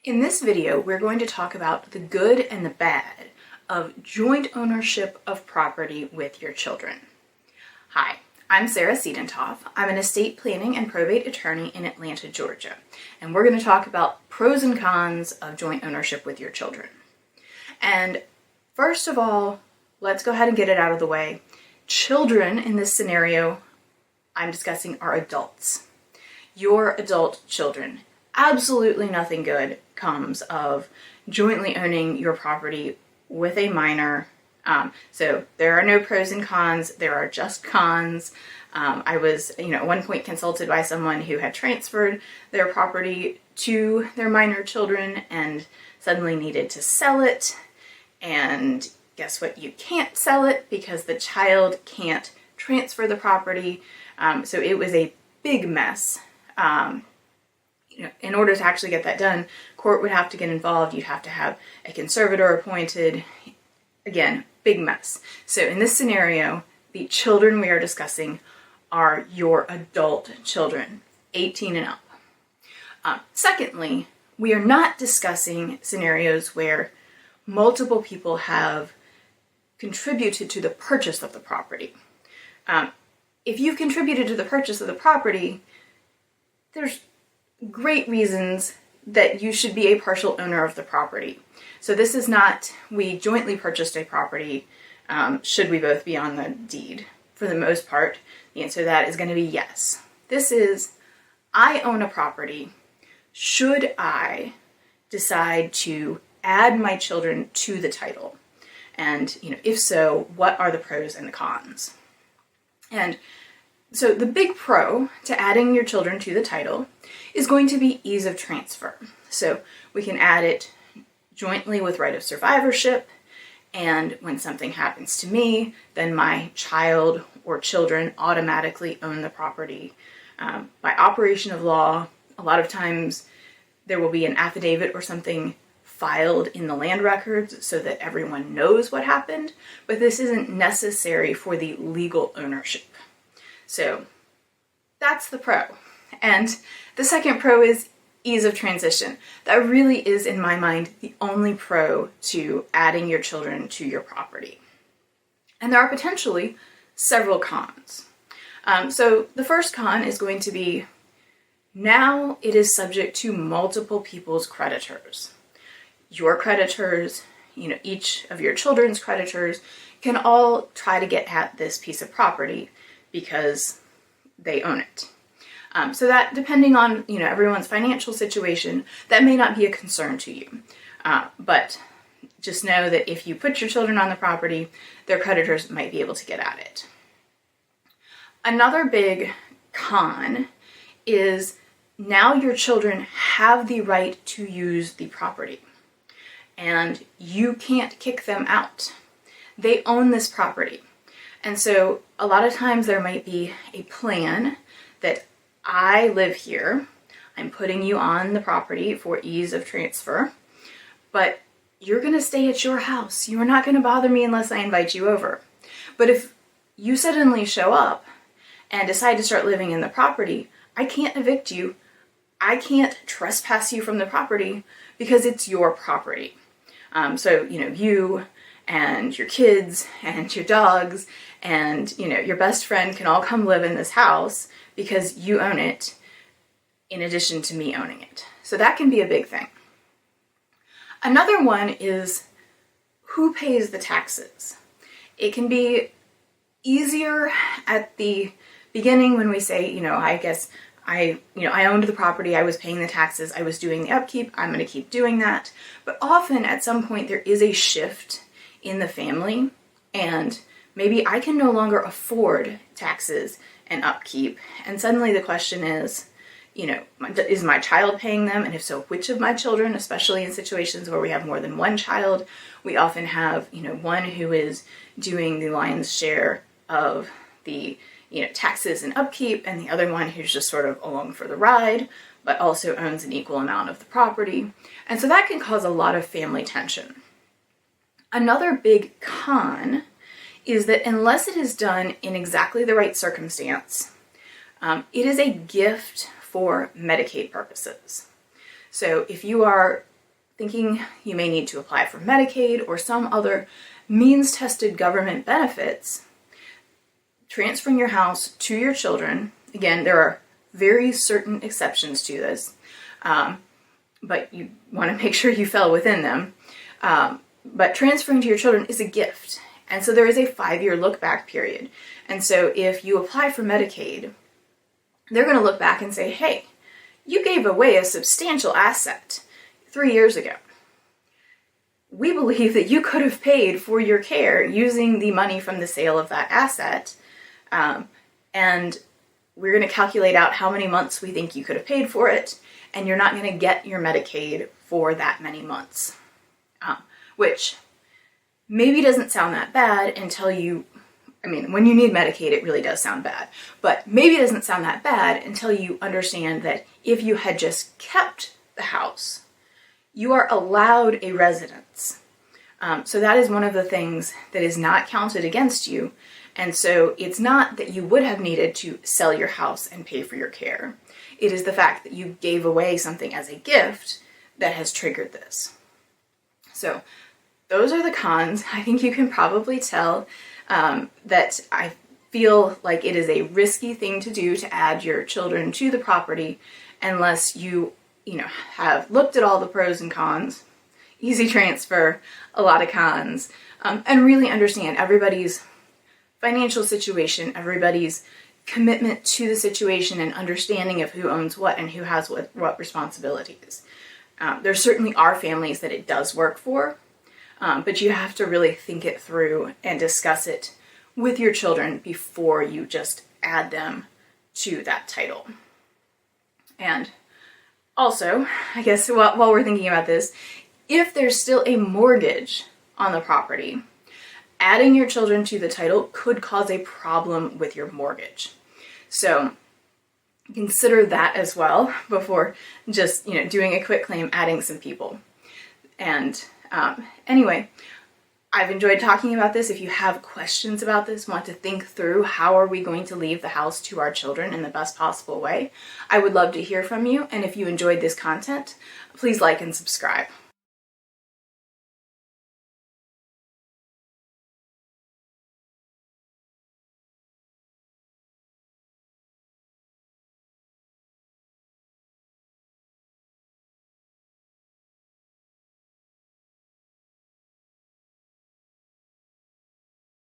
In this video, we're going to talk about the good and the bad of joint ownership of property with your children. Hi, I'm Sarah Siedentopf. I'm an estate planning and probate attorney in Atlanta, Georgia, and we're going to talk about pros and cons of joint ownership with your children. And first of all, let's go ahead and get it out of the way. Children in this scenario I'm discussing are adults. Your adult children. Absolutely nothing good comes of jointly owning your property with a minor. So there are no pros and cons, there are just cons. I was, at one point consulted by someone who had transferred their property to their minor children and suddenly needed to sell it. And guess what? You can't sell it because the child can't transfer the property. So it was a big mess. In order to actually get that done, court would have to get involved. You'd have to have a conservator appointed. Again, big mess. So in this scenario, the children we are discussing are your adult children, 18 and up. Secondly, we are not discussing scenarios where multiple people have contributed to the purchase of the property. If you've contributed to the purchase of the property, there's great reasons that you should be a partial owner of the property. So this is not, we jointly purchased a property, should we both be on the deed? For the most part, the answer to that is going to be yes. This is, I own a property. Should I decide to add my children to the title? And, if so, what are the pros and the cons? And so the big pro to adding your children to the title is going to be ease of transfer. So we can add it jointly with right of survivorship, and when something happens to me, then my child or children automatically own the property. By operation of law, a lot of times there will be an affidavit or something filed in the land records so that everyone knows what happened, but this isn't necessary for the legal ownership. So that's the pro. And the second pro is ease of transition. That really is, in my mind, the only pro to adding your children to your property. And there are potentially several cons. So the first con is going to be, now it is subject to multiple people's creditors. Your creditors, each of your children's creditors can all try to get at this piece of property because they own it. So that, depending on, everyone's financial situation, that may not be a concern to you. But just know that if you put your children on the property, their creditors might be able to get at it. Another big con is now your children have the right to use the property, and you can't kick them out. They own this property. And so a lot of times there might be a plan that I live here, I'm putting you on the property for ease of transfer, but you're going to stay at your house. You are not going to bother me unless I invite you over. But if you suddenly show up and decide to start living in the property, I can't evict you. I can't trespass you from the property because it's your property. So, you and your kids and your dogs and, your best friend can all come live in this house because you own it in addition to me owning it. So that can be a big thing. Another one is who pays the taxes. It can be easier at the beginning when we say, I owned the property, I was paying the taxes, I was doing the upkeep, I'm going to keep doing that. But often at some point there is a shift in the family, and maybe I can no longer afford taxes and upkeep. And suddenly the question is, is my child paying them? And if so, which of my children, especially in situations where we have more than one child, we often have, one who is doing the lion's share of the, taxes and upkeep, and the other one who's just sort of along for the ride, but also owns an equal amount of the property. And so that can cause a lot of family tension. Another big con is that unless it is done in exactly the right circumstance, it is a gift for Medicaid purposes. So if you are thinking you may need to apply for Medicaid or some other means-tested government benefits, transferring your house to your children, again, there are very certain exceptions to this, but you want to make sure you fell within them. But transferring to your children is a gift. And so there is a 5-year look-back period. And so if you apply for Medicaid, they're going to look back and say, hey, you gave away a substantial asset 3 years ago. We believe that you could have paid for your care using the money from the sale of that asset. And we're going to calculate out how many months we think you could have paid for it, and you're not going to get your Medicaid for that many months. Which maybe doesn't sound that bad until you, when you need Medicaid, it really does sound bad. But maybe it doesn't sound that bad until you understand that if you had just kept the house, you are allowed a residence. So that is one of the things that is not counted against you. And so it's not that you would have needed to sell your house and pay for your care. It is the fact that you gave away something as a gift that has triggered this. So those are the cons. I think you can probably tell that I feel like it is a risky thing to do to add your children to the property unless you have looked at all the pros and cons, easy transfer, a lot of cons, and really understand everybody's financial situation, everybody's commitment to the situation and understanding of who owns what and who has what responsibilities. There certainly are families that it does work for, but you have to really think it through and discuss it with your children before you just add them to that title. And also, I guess while we're thinking about this, if there's still a mortgage on the property, adding your children to the title could cause a problem with your mortgage. So consider that as well before just, doing a quick claim, adding some people. And anyway, I've enjoyed talking about this. If you have questions about this, want to think through how are we going to leave the house to our children in the best possible way, I would love to hear from you. And if you enjoyed this content, please like and subscribe.